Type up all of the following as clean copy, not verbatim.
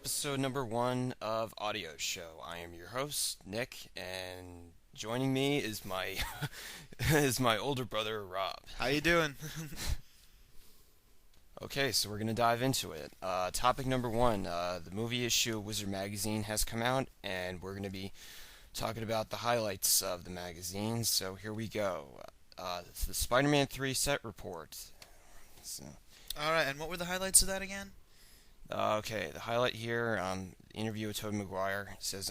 episode number one of Audio Show. I am your host, Nick, and joining me is my is my older brother, Rob. How you doing? Okay, so we're gonna dive into it. Topic number one: the movie issue of Wizard Magazine has come out, and we're gonna be talking about the highlights of the magazine. So here we go. It's the Spider-Man 3 set report. So, All right, and what were the highlights of that again? okay, the highlight here, interview with Tobey Maguire says,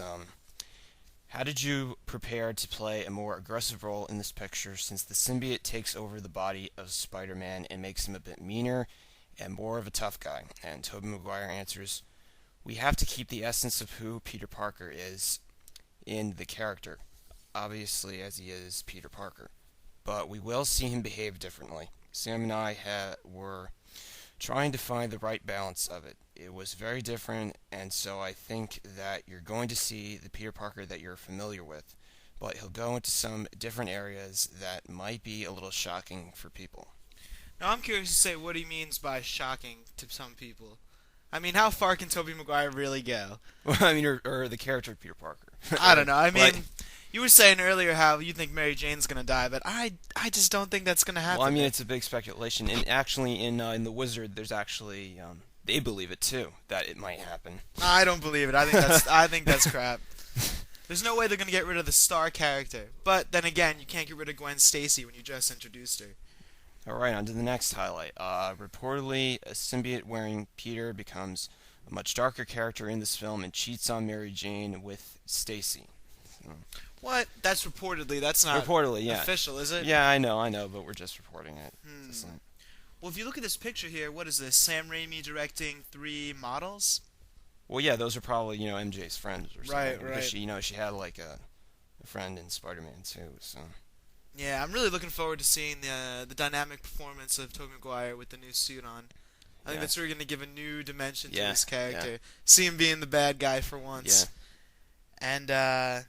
how did you prepare to play a more aggressive role in this picture since the symbiote takes over the body of Spider-Man and makes him a bit meaner and more of a tough guy? And Tobey Maguire answers, we have to keep the essence of who Peter Parker is in the character, obviously as he is Peter Parker. But we will see him behave differently. Sam and I were trying to find the right balance of it. It was very different, and so I think that you're going to see the Peter Parker that you're familiar with, but he'll go into some different areas that might be a little shocking for people. Now I'm curious to say what he means by shocking to some people. I mean, how far can Tobey Maguire really go? Well, I mean, or the character of Peter Parker. I don't know. I mean, Like, you were saying earlier how you think Mary Jane's gonna die, but I just don't think that's gonna happen. well, I mean, it's a big speculation, and actually, in the Wizard, there's actually they believe it too that it might happen. I don't believe it. I think that's crap. There's no way they're gonna get rid of the star character. But then again, you can't get rid of Gwen Stacy when you just introduced her. All right, on to the next highlight. Reportedly, a symbiote-wearing Peter becomes a much darker character in this film and cheats on Mary Jane with Stacy. So, What? That's reportedly. That's not reportedly, yeah. official, is it? Yeah, I know, but we're just reporting it. Hmm. Just like- Well, if you look at this picture here, what is this? Sam Raimi directing 3 models? well, yeah, those are probably MJ's friends or something. Right, Because right. she had like a friend in Spider-Man too. So Yeah, I'm really looking forward to seeing the dynamic performance of Tobey Maguire with the new suit on. I think Yeah. that's really going to give a new dimension to Yeah, this character. yeah. See him being the bad guy for once. yeah, And,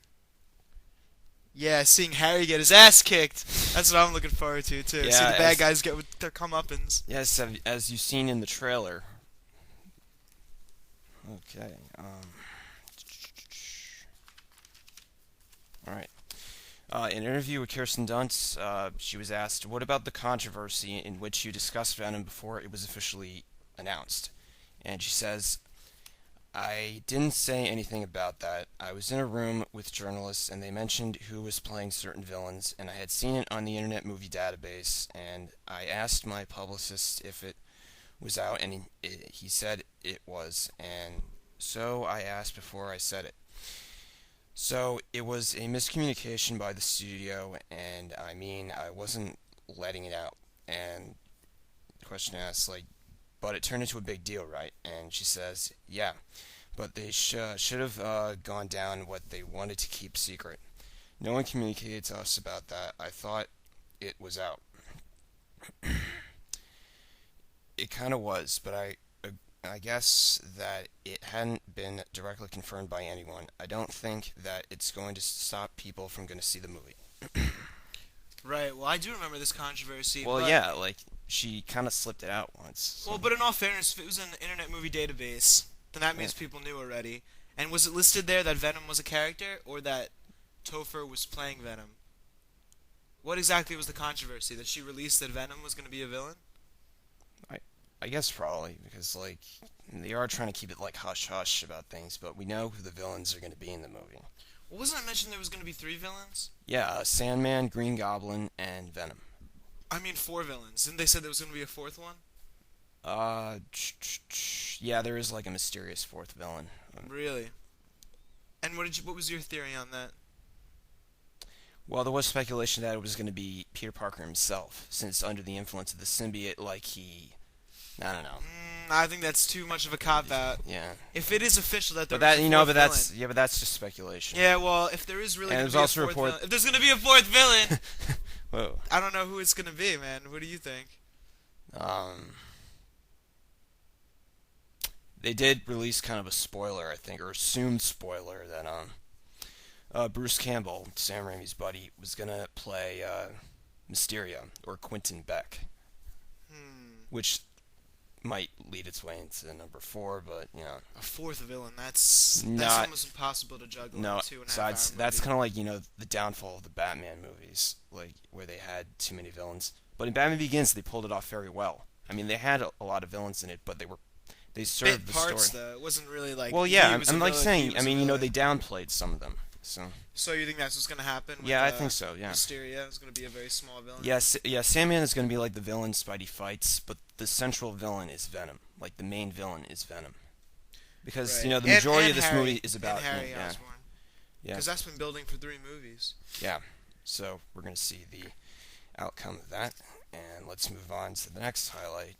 yeah, seeing Harry get his ass kicked. That's what I'm looking forward to, too. Yeah, See the bad as- guys get with their comeuppance. yes. As you've seen in the trailer. Okay. All right. In an interview with Kirsten Dunst, she was asked, what about the controversy in which you discussed Venom before it was officially announced? And she says, I didn't say anything about that. I was in a room with journalists and they mentioned who was playing certain villains, and I had seen it on the Internet Movie Database, and I asked my publicist if it was out, and he said it was, and so I asked before I said it. So it was a miscommunication by the studio, and I mean, I wasn't letting it out. And the question asks, like, but it turned into a big deal, right? And she says, yeah, but they should have gone down what they wanted to keep secret. No one communicated to us about that. I thought it was out. It kind of was, but I guess that it hadn't been directly confirmed by anyone. I don't think that it's going to stop people from going to see the movie. Right, well, I do remember this controversy. Well, but, yeah, like she kind of slipped it out once. So. Well, but in all fairness, if it was in the Internet Movie Database, then that means Yeah. people knew already. And was it listed there that Venom was a character, or that Topher was playing Venom? What exactly was the controversy? That she released that Venom was going to be a villain? I guess probably because like they are trying to keep it like hush hush about things, but we know who the villains are going to be in the movie. Well, wasn't it mentioned there was going to be 3 villains? Yeah, Sandman, Green Goblin, and Venom. I mean 4 villains. Didn't they say there was going to be a 4th one? Yeah, there is like a mysterious fourth villain. Really? And what was your theory on that? Well, there was speculation that it was going to be Peter Parker himself, since under the influence of the symbiote, like I don't know. I think that's too much of a cop out. Yeah, If it is official that there but that was a 4th but that's just speculation. villain, yeah, well, if there is really And going there's to be also a a 4th report- villain, if there's going to be a 4th villain, Whoa. I don't know who it's going to be, man. What do you think? They did release kind of a spoiler, I think, or assumed spoiler that Bruce Campbell, Sam Raimi's buddy, was gonna play Mysterio or Quentin Beck, Hmm. which might lead its way into number 4, but A fourth villain. That's not almost impossible to juggle in no. a 2.5 So hour that's movie. kind of like the downfall of the Batman movies, like where they had too many villains. But in Batman Begins, they pulled it off very well. I mean, they had a lot of villains in it, but they Bit served the parts story. though. It wasn't really like Well, he yeah, was a I'm like villain, he saying. I was a mean, villain. they downplayed some of them. So So you think that's what's gonna happen? With, yeah, I think so. Yeah. Mysterio is gonna be a very small villain. Yes, yeah, Sandman is going to be like the villain Spidey fights, but the central villain is Venom. Like the main villain is Venom, because Right. the majority and of this Harry, movie is about and Harry him. Yeah, Osborn. yeah, Because that's been building for 3 movies. yeah. So we're going to see the outcome of that, and let's move on to the next highlight.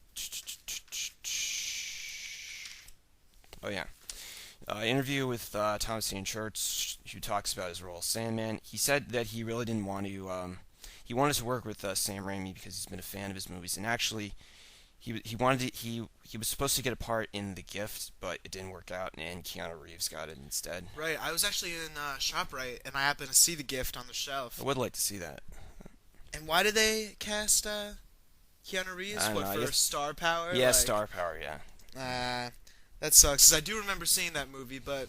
Oh yeah, interview with Thomas Ian Church, who talks about his role as Sandman. He said that he really didn't want to. He wanted to work with Sam Raimi because he's been a fan of his movies, and actually, he wanted to, he was supposed to get a part in The Gift, but it didn't work out, and Keanu Reeves got it instead. Right. I was actually in ShopRite, and I happened to see The Gift on the shelf. I would like to see that. And why did they cast Keanu Reeves? I don't What, know, I for guess- star power? Yeah, Like, star power. Yeah, That sucks, because I do remember seeing that movie, but...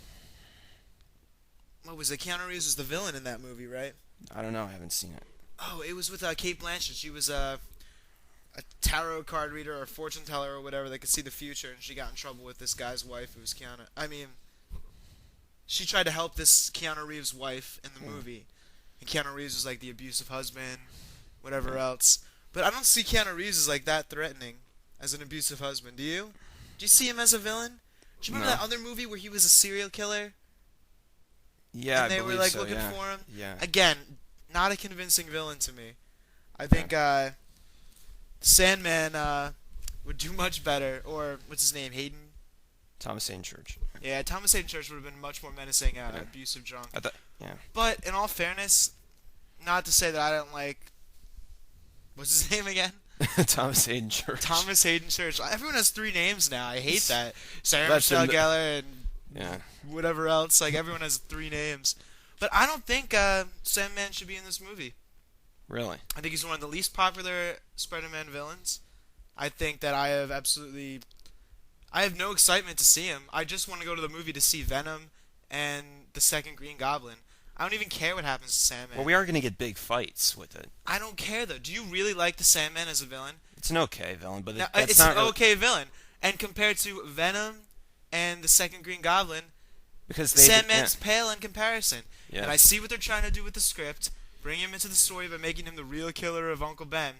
What was it? Keanu Reeves was the villain in that movie, right? I don't know. I haven't seen it. Oh, it was with Kate Blanchett. She was a tarot card reader or fortune teller or whatever that could see the future, and she got in trouble with this guy's wife who was Keanu. I mean, she tried to help this Keanu Reeves' wife in the movie, and Keanu Reeves was like the abusive husband, whatever else. But I don't see Keanu Reeves as like that threatening as an abusive husband. Do you? Do you see him as a villain? Do you remember No. that other movie where he was a serial killer Yeah, and I they were believe like so, looking yeah. for him? Yeah. Again, not a convincing villain to me. I think Sandman would do much better. Or what's his name? Hayden. Thomas Hayden Church. Yeah, Thomas Hayden Church would have been much more menacing, abusive drunk. I thought. Yeah. But in all fairness, not to say that I don't like. What's his name again? Thomas Hayden Church. Thomas Hayden Church. Everyone has 3 names now. I hate that. Sarah That's Michelle an- Gellar and Yeah. whatever else. Like everyone has 3 names. But I don't think Sandman should be in this movie. Really. I think he's one of the least popular Spider-Man villains. I think that I have no excitement to see him. I just want to go to the movie to see Venom and the second Green Goblin. I don't even care what happens to Sandman. Well, we are going to get big fights with it. I don't care though. Do you really like the Sandman as a villain? It's an okay villain, but Now, that's it's not an really- okay villain. And compared to Venom and the second Green Goblin, because they Sandman's pale in comparison. Yeah. And I see what they're trying to do with the script, bring him into the story by making him the real killer of Uncle Ben.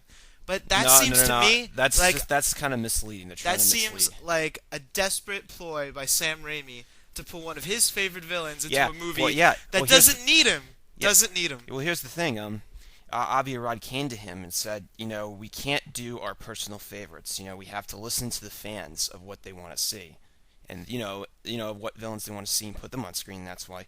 But that seems to me that's like that's kind of misleading. They're trying that to seems mislead. like a desperate ploy by Sam Raimi to put one of his favorite villains into Yeah, a movie well, yeah. that Well, here's doesn't need him. Yeah. Doesn't need him. Well, here's the thing. Avi Arad came to him and said, we can't do our personal favorites. We have to listen to the fans of what they want to see, and what villains they want to see and put them on screen. That's why,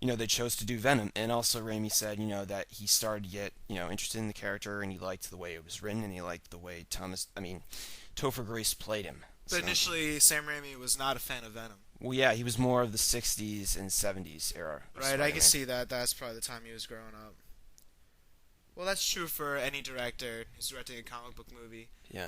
they chose to do Venom. And also Raimi said, that he started to get, interested in the character, and he liked the way it was written, and he liked the way Topher Grace played him. But So- initially, Sam Raimi was not a fan of Venom. Well, yeah, he was more of the '60s and '70s era. of Right, I Spider-Man. can see that. That's probably the time he was growing up. Well, that's true for any director who's directing a comic book movie. Yeah.